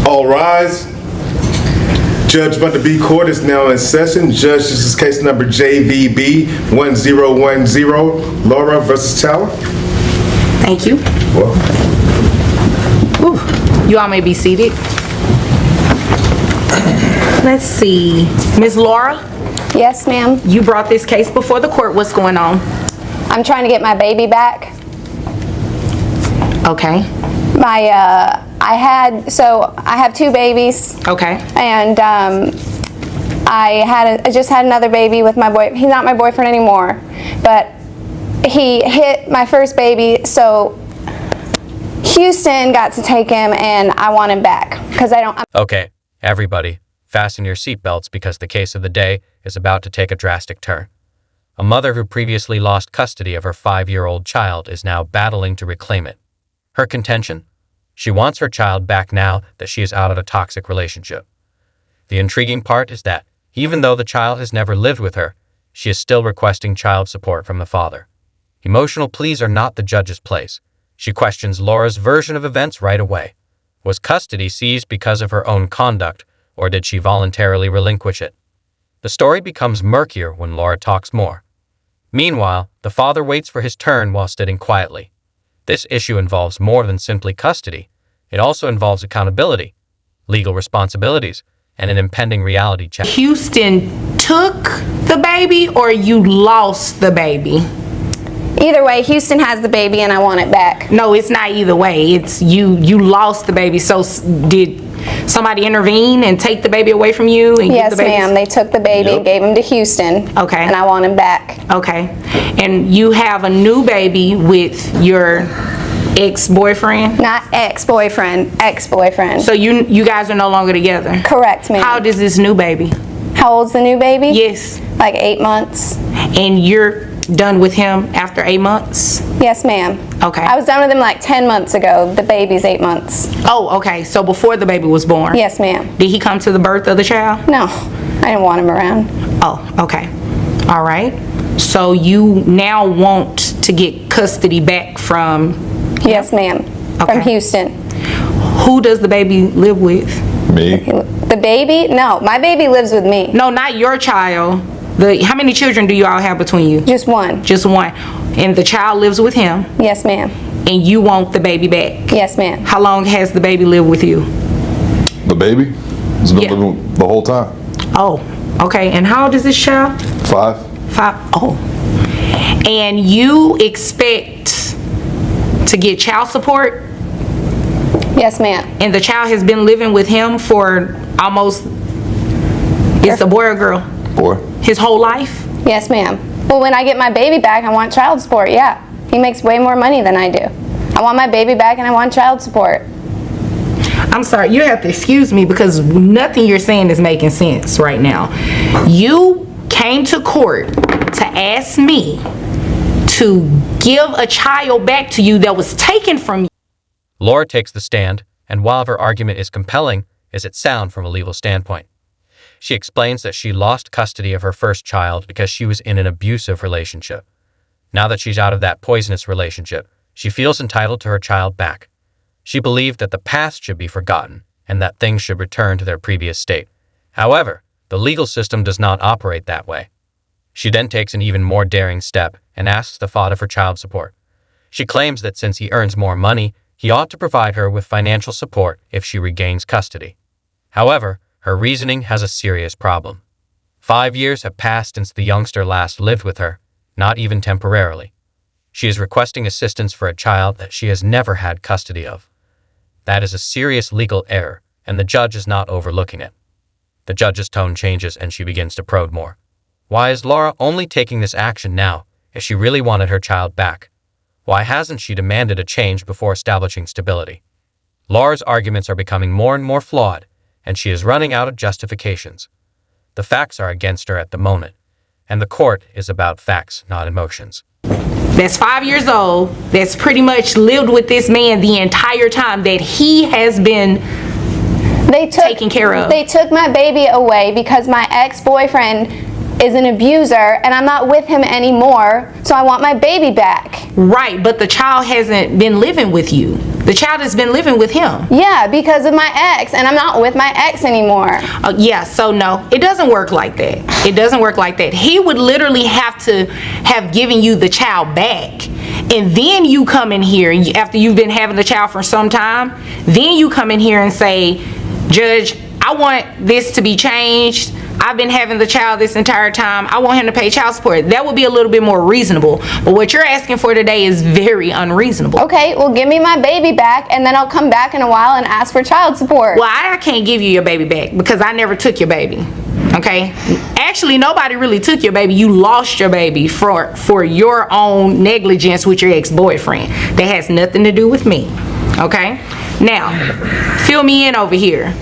All rise. Judge Van B. Court is now in session. Judge, this is case number JVB 1010, Laura versus Tower. Thank you. Welcome. Ooh, you all may be seated. Let's see. Ms. Laura, Yes, ma'am. you brought this case before the court. What's going on? I'm trying to get my baby back. Okay. I have two babies, Okay. and I just had another baby with my boy. He's not my boyfriend anymore, but he hit my first baby, so Houston got to take him, and I want him back because I don't. Okay, everybody, fasten your seatbelts because the case of the day is about to take a drastic turn. A mother who previously lost custody of her 5-year-old child is now battling to reclaim it. Her contention? She wants her child back now that she is out of a toxic relationship. The intriguing part is that, even though the child has never lived with her, she is still requesting child support from the father. Emotional pleas are not the judge's place. She questions Laura's version of events right away. Was custody seized because of her own conduct, or did she voluntarily relinquish it? The story becomes murkier when Laura talks more. Meanwhile, the father waits for his turn while sitting quietly. This issue involves more than simply custody. It also involves accountability, legal responsibilities, and an impending reality check. Houston took the baby or you lost the baby? Either way, Houston has the baby, and I want it back. No, it's not either way. It's you lost the baby. So did somebody intervene and take the baby away from you? And Yes, give the baby? ma'am. They took the baby and gave him to Houston. Okay. And I want him back. Okay. And you have a new baby with your ex-boyfriend? Not ex-boyfriend, ex-boyfriend. So you guys are no longer together? Correct, ma'am. How old is this new baby? How old's the new baby? Yes. Like 8 months. And you're done with him after 8 months? Yes, ma'am. Okay. I was done with him like 10 months ago. The baby's 8 months. Oh, okay. So before the baby was born? Yes, ma'am. Did he come to the birth of the child? No, I didn't want him around. Oh, okay. All right. So you now want to get custody back from, Yes, ma'am. Okay. From Houston. who does the baby live with? Me. The baby? No, my baby lives with me. No, not your child. How many children do you all have between you? Just one. Just one. And the child lives with him, Yes, ma'am. and you want the baby back. Yes, ma'am. How long has the baby lived with you? The baby has been Yeah. living the whole time. Oh, okay. And how old is this child? 5. 5. Oh. And you expect to get child support, Yes, ma'am. and the child has been living with him for almost, it's a boy or girl? Boy. His whole life? Yes, ma'am. Well, when I get my baby back, I want child support, yeah. He makes way more money than I do. I want my baby back and I want child support. I'm sorry, you have to excuse me because nothing you're saying is making sense right now. You came to court to ask me to give a child back to you that was taken from you. Laura takes the stand, and while her argument is compelling, is it sound from a legal standpoint? She explains that she lost custody of her first child because she was in an abusive relationship. Now that she's out of that poisonous relationship, she feels entitled to her child back. She believed that the past should be forgotten and that things should return to their previous state. However, the legal system does not operate that way. She then takes an even more daring step and asks the father for child support. She claims that since he earns more money, he ought to provide her with financial support if she regains custody. However, her reasoning has a serious problem. 5 years have passed since the youngster last lived with her, not even temporarily. She is requesting assistance for a child that she has never had custody of. That is a serious legal error, and the judge is not overlooking it. The judge's tone changes and she begins to probe more. Why is Laura only taking this action now if she really wanted her child back? Why hasn't she demanded a change before establishing stability? Laura's arguments are becoming more and more flawed, and she is running out of justifications. The facts are against her at the moment, and the court is about facts, not emotions. That's 5 years old, that's pretty much lived with this man the entire time that he has been taken care of. They took my baby away because my ex-boyfriend is an abuser and I'm not with him anymore, so I want my baby back. Right, but the child hasn't been living with you. The child has been living with him. Yeah, because of my ex, and I'm not with my ex anymore. Yeah, so no, it doesn't work like that. It doesn't work like that. He would literally have to have given you the child back. And then you come in here, after you've been having the child for some time, then you come in here and say, Judge, I want this to be changed. I've been having the child this entire time. I want him to pay child support. That would be a little bit more reasonable. But what you're asking for today is very unreasonable. Okay, well, give me my baby back, and then I'll come back in a while and ask for child support. Well, I can't give you your baby back because I never took your baby. Okay? Actually, nobody really took your baby. You lost your baby for your own negligence with your ex-boyfriend. That has nothing to do with me. Okay? Now, fill me in over here.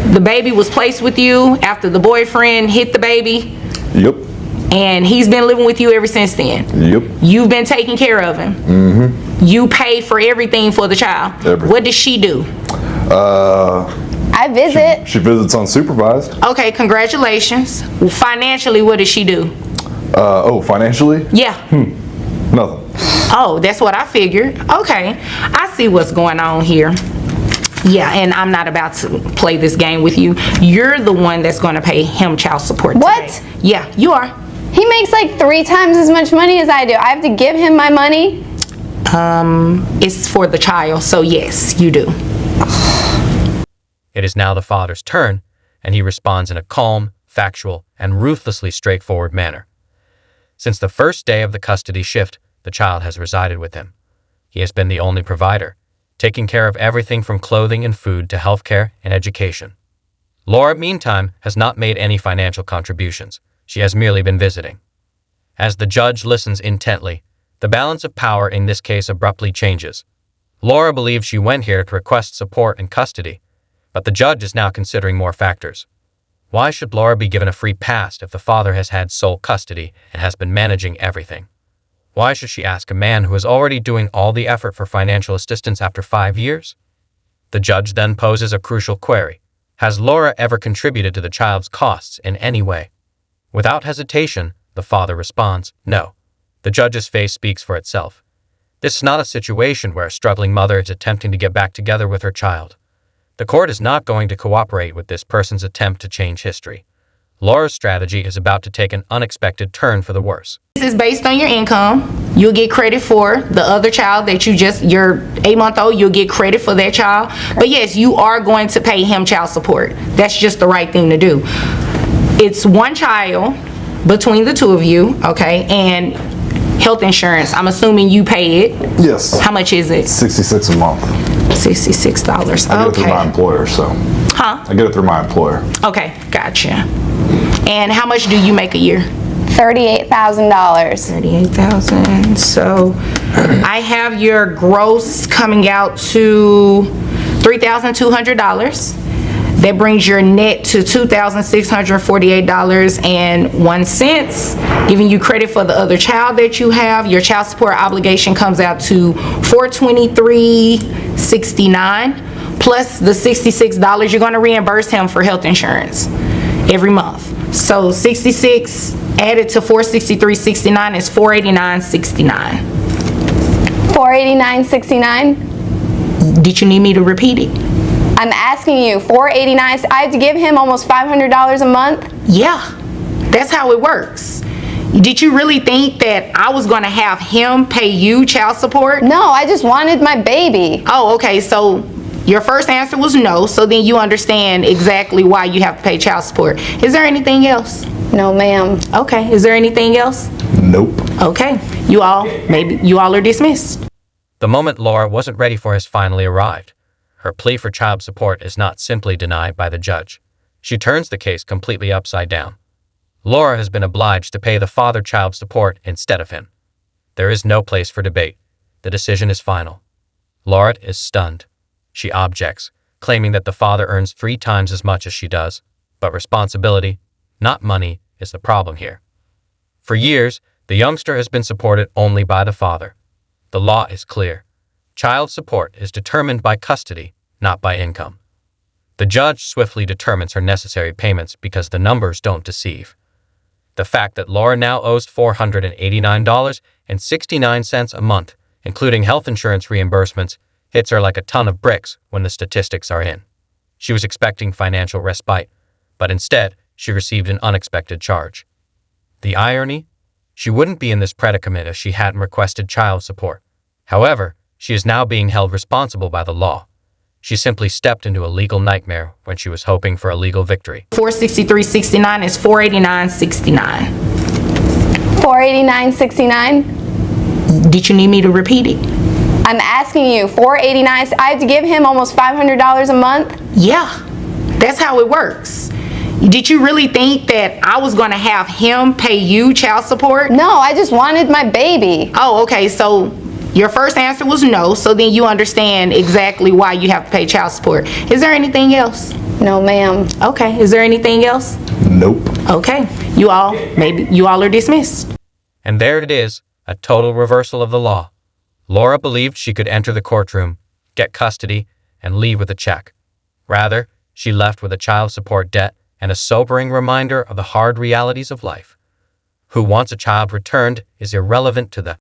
The baby was placed with you after the boyfriend hit the baby, Yep. and he's been living with you ever since then. Yep. You've been taking care of him. Mm-hmm. You pay for everything for the child. Everything. What does she do? I visit. She visits unsupervised. Okay, congratulations. Financially, what does she do? Financially? Yeah. Nothing. Oh, that's what I figured. Okay, I see what's going on here. Yeah, and I'm not about to play this game with you. You're the one that's going to pay him child support today. What? Yeah, you are. He makes like 3 times as much money as I do. I have to give him my money. It's for the child, so yes, you do. It is now the father's turn, and he responds in a calm, factual, and ruthlessly straightforward manner. Since the first day of the custody shift, the child has resided with him. He has been the only provider, taking care of everything from clothing and food to healthcare and education. Laura, meantime, has not made any financial contributions. She has merely been visiting. As the judge listens intently, the balance of power in this case abruptly changes. Laura believes she went here to request support and custody, but the judge is now considering more factors. Why should Laura be given a free pass if the father has had sole custody and has been managing everything? Why should she ask a man who is already doing all the effort for financial assistance after 5 years? The judge then poses a crucial query. Has Laura ever contributed to the child's costs in any way? Without hesitation, the father responds, no. The judge's face speaks for itself. This is not a situation where a struggling mother is attempting to get back together with her child. The court is not going to cooperate with this person's attempt to change history. Laura's strategy is about to take an unexpected turn for the worse. This is based on your income. You'll get credit for the other child that your 8-month-old, you'll get credit for that child. But yes, you are going to pay him child support. That's just the right thing to do. It's one child between the two of you, okay? And health insurance, I'm assuming you pay it. Yes. How much is it? $66 a month. $66. I get it through my Okay. employer, so. Huh? I get it through my employer. Okay, gotcha. And how much do you make a year? $38,000. 38,000. So I have your gross coming out to $3,200. That brings your net to $2,648.01. Giving you credit for the other child that you have, your child support obligation comes out to $423.69 plus the $66 you're going to reimburse him for health insurance every month. So 66 added to 463.69 is 489.69. $489.69. Did you need me to repeat it? I'm asking you, $489. I have to give him almost $500 a month. Yeah, that's how it works. Did you really think that I was going to have him pay you child support? No, I just wanted my baby. Oh, okay, so your first answer was no, so then you understand exactly why you have to pay child support. Is there anything else? No, ma'am. Okay, is there anything else? Nope. Okay, maybe you all are dismissed. The moment Laura wasn't ready for has finally arrived. Her plea for child support is not simply denied by the judge. She turns the case completely upside down. Laura has been obliged to pay the father child support instead of him. There is no place for debate. The decision is final. Laura is stunned. She objects, claiming that the father earns 3 times as much as she does, but responsibility, not money, is the problem here. For years, the youngster has been supported only by the father. The law is clear. Child support is determined by custody, not by income. The judge swiftly determines her necessary payments because the numbers don't deceive. The fact that Laura now owes $489.69 a month, including health insurance reimbursements, hits her like a ton of bricks when the statistics are in. She was expecting financial respite, but instead, she received an unexpected charge. The irony? She wouldn't be in this predicament if she hadn't requested child support. However, she is now being held responsible by the law. She simply stepped into a legal nightmare when she was hoping for a legal victory. 463.69 is 489.69. 489.69. Did you need me to repeat it? I'm asking you, 489. I have to give him almost $500 a month. Yeah, that's how it works. Did you really think that I was going to have him pay you child support? No, I just wanted my baby. Oh, okay, so your first answer was no, so then you understand exactly why you have to pay child support. Is there anything else? No, ma'am. Okay, is there anything else? Nope. Okay, maybe you all are dismissed. And there it is, a total reversal of the law. Laura believed she could enter the courtroom, get custody, and leave with a check. Rather, she left with a child support debt and a sobering reminder of the hard realities of life. Who wants a child returned is irrelevant to the